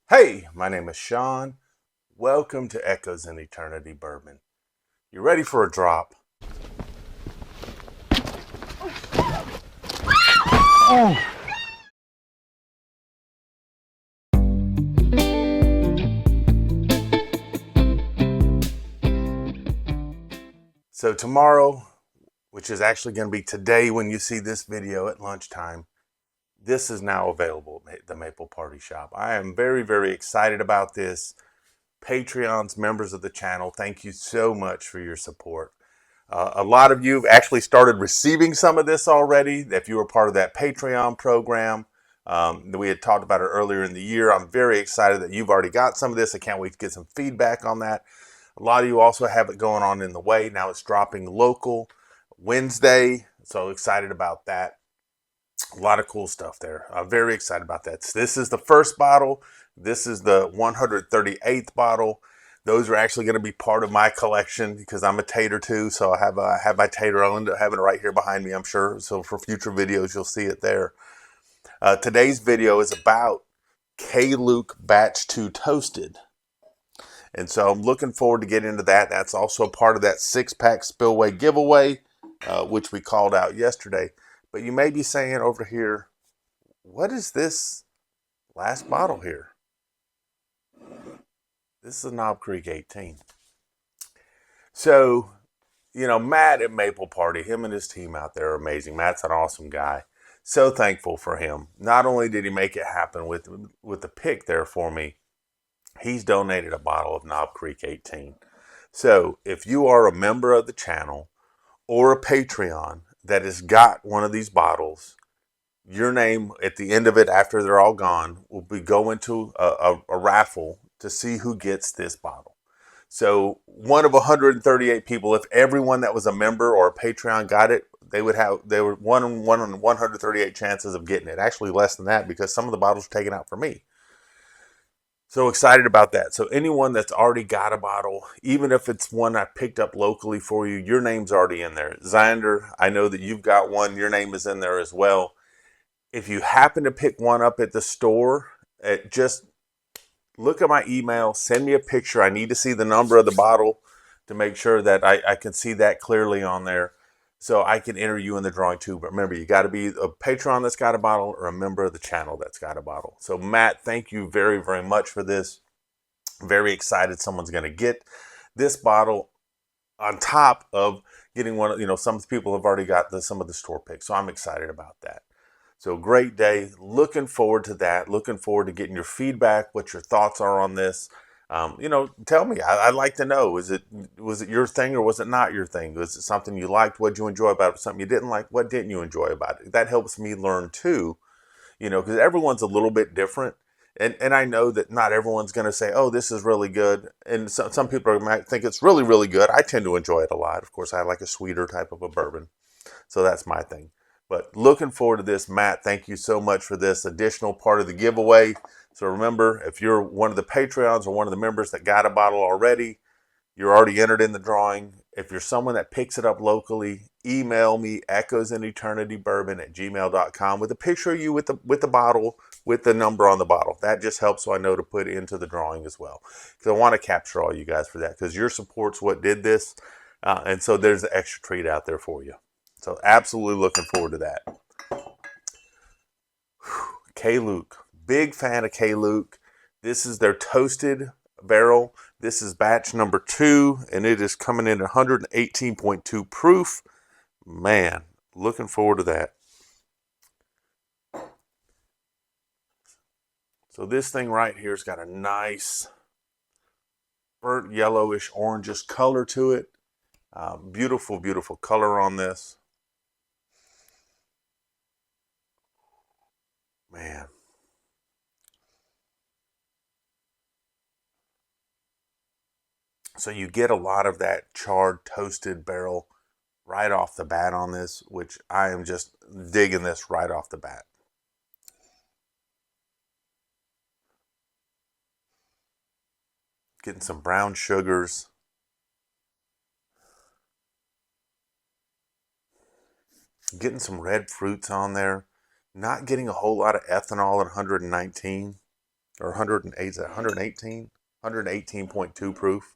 Hey, my name is Sean. Welcome to Echoes in Eternity Bourbon. You ready for a drop? So tomorrow, which is actually going to be today when you see this video at lunchtime, this is now available at the Maple Party Shop. I am very, very excited about this. Patreons, members of the channel, thank you so much for your support. A lot of you have actually started receiving some of this already. If you were part of that Patreon program that we had talked about it earlier in the year, I'm very excited that you've already got some of this. I can't wait to get some feedback on that. A lot of you also have it going on in the way. Now it's dropping local Wednesday. So excited about that. A lot of cool stuff there. I'm very excited about that. So this is the first bottle. This is the 138th bottle. Those are actually going to be part of my collection because I'm a tater too. So I have my tater. I'll end up having it right here behind me, I'm sure. So for future videos, you'll see it there. Today's video is about KLuke Batch 2 Toasted. And so I'm looking forward to getting into that. That's also part of that 6-pack spillway giveaway, which we called out yesterday. But you may be saying over here, what is this last bottle here? This is a Knob Creek 18. So, you know, Matt at Maple Party, him and his team out there are amazing. Matt's an awesome guy. So thankful for him. Not only did he make it happen with the pick there for me, he's donated a bottle of Knob Creek 18. So if you are a member of the channel or a Patreon that has got one of these bottles, your name at the end of it, after they're all gone, will be going to a raffle to see who gets this bottle. So one of 138 people, if everyone that was a member or a Patreon got it, they were one in 138 chances of getting it. Actually less than that because some of the bottles were taken out for me. So excited about that. So anyone that's already got a bottle, even if it's one I picked up locally for you, your name's already in there. Xander, I know that you've got one. Your name is in there as well. If you happen to pick one up at the store, just look at my email, send me a picture. I need to see the number of the bottle to make sure that I can see that clearly on there so I can enter you in the drawing too. But remember, you got to be a patron that's got a bottle or a member of the channel that's got a bottle. So Matt, thank you very, very much for this. Very excited someone's going to get this bottle on top of getting one. You know, some people have already got some of the store picks. So I'm excited about that. So great day. Looking forward to that. Looking forward to getting your feedback, what your thoughts are on this. You know, tell me. I'd like to know. Was it your thing or was it not your thing? Was it something you liked? What did you enjoy about it? Something you didn't like? What didn't you enjoy about it? That helps me learn too. You know, because everyone's a little bit different. And I know that not everyone's going to say, oh, this is really good. And some people might think it's really, really good. I tend to enjoy it a lot. Of course, I like a sweeter type of a bourbon. So that's my thing. But looking forward to this. Matt, thank you so much for this additional part of the giveaway. So remember, if you're one of the Patreons or one of the members that got a bottle already, you're already entered in the drawing. If you're someone that picks it up locally, email me echoesineternitybourbon@gmail.com with a picture of you with the bottle, with the number on the bottle. That just helps so I know to put into the drawing as well. Because I want to capture all you guys for that because your support's what did this. And so there's an extra treat out there for you. So absolutely looking forward to that. KLuke. Big fan of KLuke. This is their toasted barrel. This is batch number 2, and it is coming in at 118.2 proof. Man, looking forward to that. So this thing right here has got a nice burnt yellowish orangish color to it. Beautiful, beautiful color on this. Man. So you get a lot of that charred toasted barrel right off the bat on this, which I am just digging this right off the bat. Getting some brown sugars. Getting some red fruits on there. Not getting a whole lot of ethanol at 119. or 108, is that 118? 118.2 proof.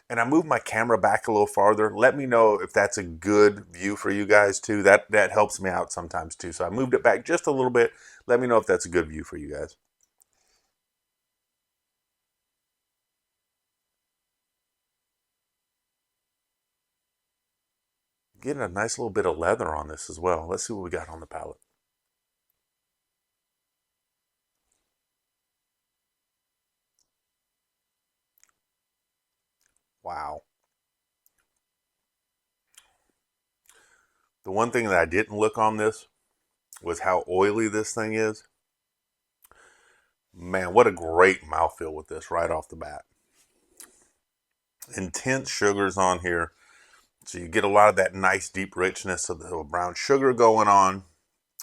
And I moved my camera back a little farther. Let me know if that's a good view for you guys too. That helps me out sometimes too. So I moved it back just a little bit. Let me know if that's a good view for you guys. Getting a nice little bit of leather on this as well. Let's see what we got on the palate. Wow. The one thing that I didn't look on this was how oily this thing is. Man, what a great mouthfeel with this right off the bat. Intense sugars on here. So you get a lot of that nice deep richness of the brown sugar going on.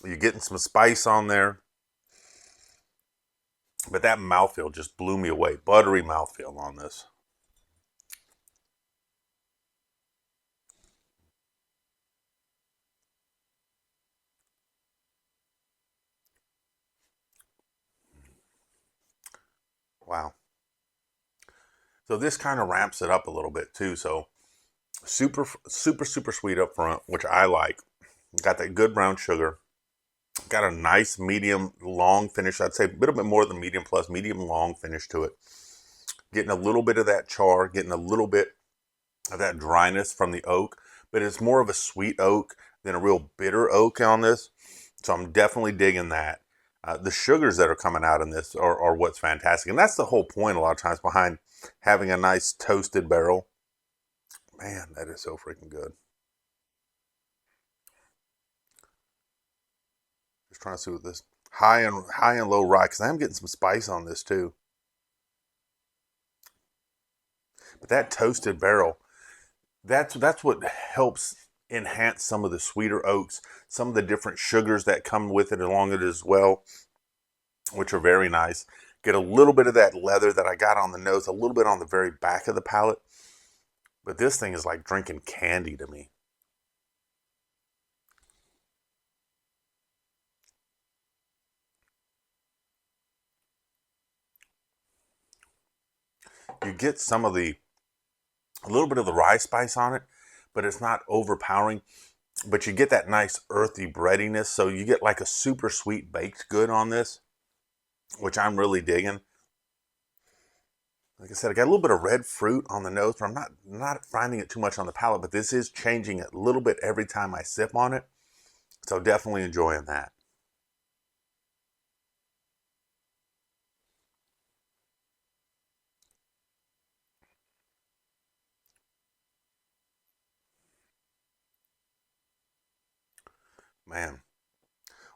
You're getting some spice on there. But that mouthfeel just blew me away. Buttery mouthfeel on this. Wow. So this kind of ramps it up a little bit too. So super, super, super sweet up front, which I like. Got that good brown sugar. Got a nice medium long finish. I'd say a little bit more than medium plus, medium long finish to it. Getting a little bit of that char, getting a little bit of that dryness from the oak, but it's more of a sweet oak than a real bitter oak on this. So I'm definitely digging that. The sugars that are coming out in this are what's fantastic. And that's the whole point a lot of times behind having a nice toasted barrel. Man, that is so freaking good. Just trying to see what this high and low rye, because I am getting some spice on this too. But that toasted barrel, that's what helps enhance some of the sweeter oaks, some of the different sugars that come with it along it as well, which are very nice. Get a little bit of that leather that I got on the nose, a little bit on the very back of the palate. But this thing is like drinking candy to me. You get a little bit of the rye spice on it, but it's not overpowering. But you get that nice earthy breadiness. So you get like a super sweet baked good on this, which I'm really digging. Like I said, I got a little bit of red fruit on the nose, but I'm not finding it too much on the palate. But this is changing a little bit every time I sip on it. So definitely enjoying that. Man,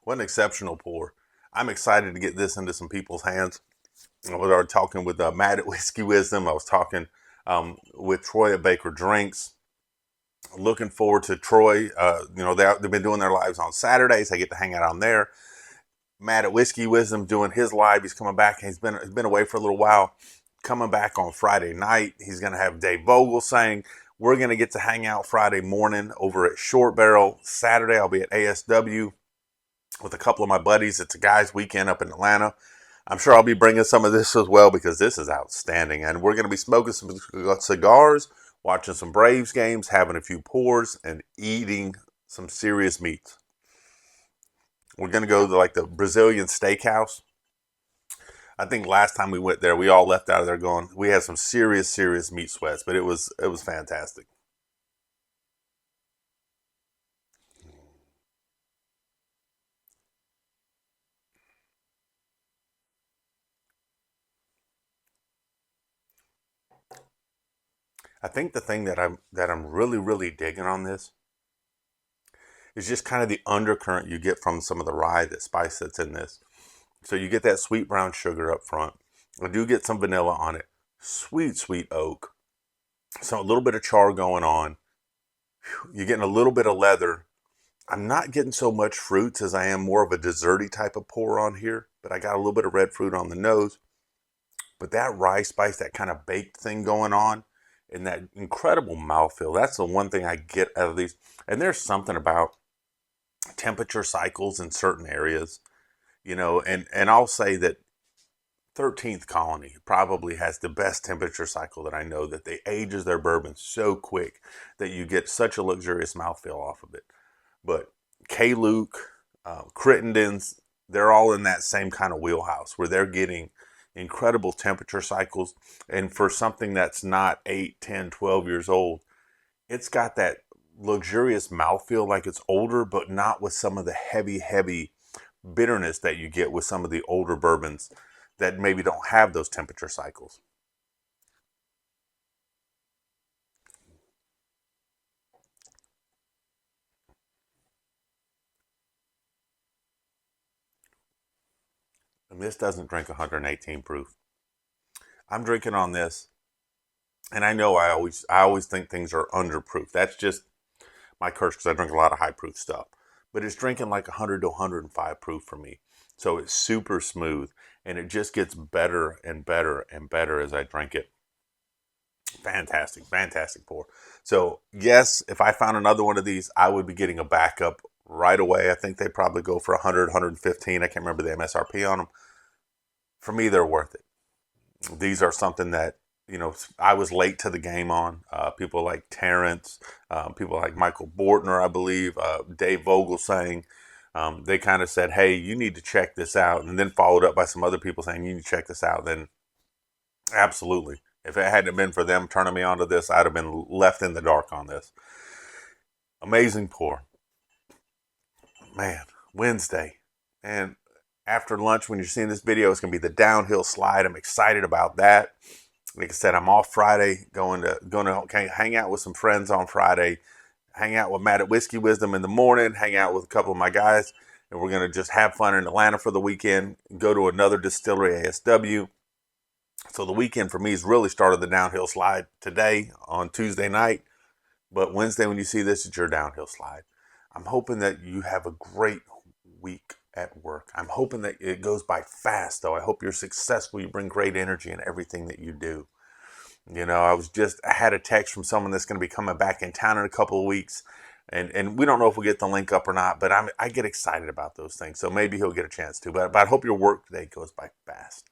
what an exceptional pour. I'm excited to get this into some people's hands. I was already talking with Matt at Whiskey Wisdom. I was talking with Troy at Baker Drinks. Looking forward to Troy. They've been doing their lives on Saturdays. I get to hang out on there. Matt at Whiskey Wisdom doing his live. He's coming back. He's been away for a little while. Coming back on Friday night. He's going to have Dave Vogel saying, we're going to get to hang out Friday morning over at Short Barrel. Saturday, I'll be at ASW with a couple of my buddies. It's a guys' weekend up in Atlanta. I'm sure I'll be bringing some of this as well because this is outstanding. And we're going to be smoking some cigars, watching some Braves games, having a few pours, and eating some serious meats. We're going to go to like the Brazilian steakhouse. I think last time we went there, we all left out of there going, we had some serious, serious meat sweats, but it was fantastic. I think the thing that I'm really, really digging on this is just kind of the undercurrent you get from some of the rye, that spice that's in this. So you get that sweet brown sugar up front. I do get some vanilla on it. Sweet, sweet oak. So a little bit of char going on. You're getting a little bit of leather. I'm not getting so much fruits as I am more of a desserty type of pour on here, but I got a little bit of red fruit on the nose. But that rye spice, that kind of baked thing going on, and that incredible mouthfeel, that's the one thing I get out of these. And there's something about temperature cycles in certain areas, and I'll say that 13th Colony probably has the best temperature cycle that I know, that they ages their bourbon so quick that you get such a luxurious mouthfeel off of it. But KLuke, Crittenden's, they're all in that same kind of wheelhouse where they're getting incredible temperature cycles. And for something that's not 8, 10, 12 years old, it's got that luxurious mouthfeel like it's older, but not with some of the heavy bitterness that you get with some of the older bourbons that maybe don't have those temperature cycles. And this doesn't drink 118 proof. I'm drinking on this, and I know I always think things are underproof. That's just my curse because I drink a lot of high proof stuff. But it's drinking like 100 to 105 proof for me. So it's super smooth, and it just gets better and better and better as I drink it. Fantastic, fantastic pour. So yes, if I found another one of these, I would be getting a backup right away. I think they probably go for 100, 115. I can't remember the MSRP on them. For me, they're worth it. These are something that, I was late to the game on. People like Terrence, people like Michael Bortner, I believe, Dave Vogel saying, they kind of said, hey, you need to check this out. And then followed up by some other people saying, you need to check this out. Then absolutely. If it hadn't been for them turning me onto this, I'd have been left in the dark on this. Amazing pour. Man, Wednesday. And after lunch, when you're seeing this video, it's going to be the downhill slide. I'm excited about that. Like I said, I'm off Friday, going to hang out with some friends on Friday, hang out with Matt at Whiskey Wisdom in the morning, hang out with a couple of my guys, and we're going to just have fun in Atlanta for the weekend, go to another distillery, ASW. So the weekend for me has really started the downhill slide today on Tuesday night. But Wednesday, when you see this, it's your downhill slide. I'm hoping that you have a great week at work. I'm hoping that it goes by fast, though. I hope you're successful. You bring great energy in everything that you do. I had a text from someone that's going to be coming back in town in a couple of weeks. And we don't know if we'll get the link up or not, but I get excited about those things. So maybe he'll get a chance to. But I hope your work today goes by fast.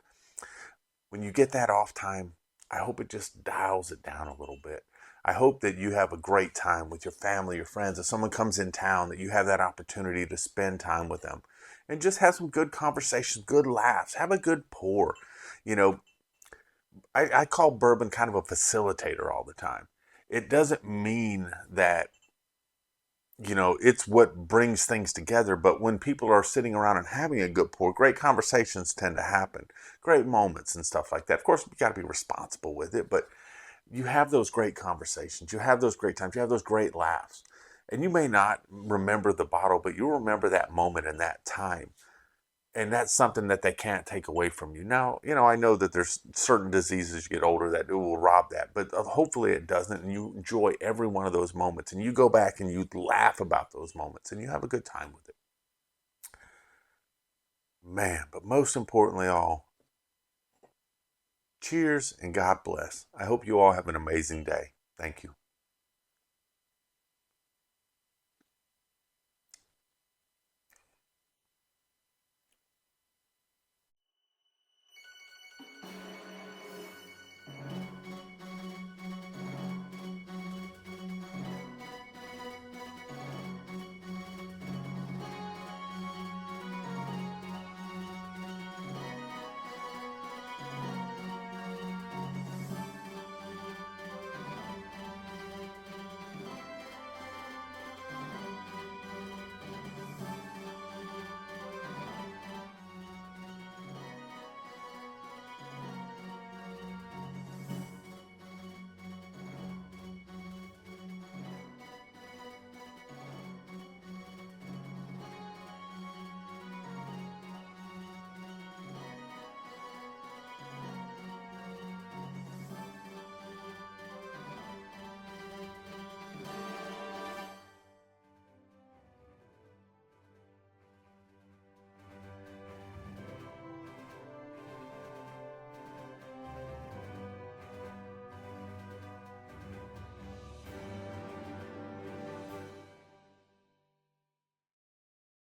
When you get that off time, I hope it just dials it down a little bit. I hope that you have a great time with your family, your friends. If someone comes in town, that you have that opportunity to spend time with them and just have some good conversations, good laughs, have a good pour. You know, I call bourbon kind of a facilitator all the time. It doesn't mean that, it's what brings things together. But when people are sitting around and having a good pour, great conversations tend to happen, great moments and stuff like that. Of course, you got to be responsible with it, but you have those great conversations, you have those great times, you have those great laughs. And you may not remember the bottle, but you'll remember that moment and that time. And that's something that they can't take away from you. Now, I know that there's certain diseases as you get older that it will rob that, but hopefully it doesn't. And you enjoy every one of those moments, and you go back and you laugh about those moments, and you have a good time with it. Man, but most importantly, all, cheers and God bless. I hope you all have an amazing day. Thank you.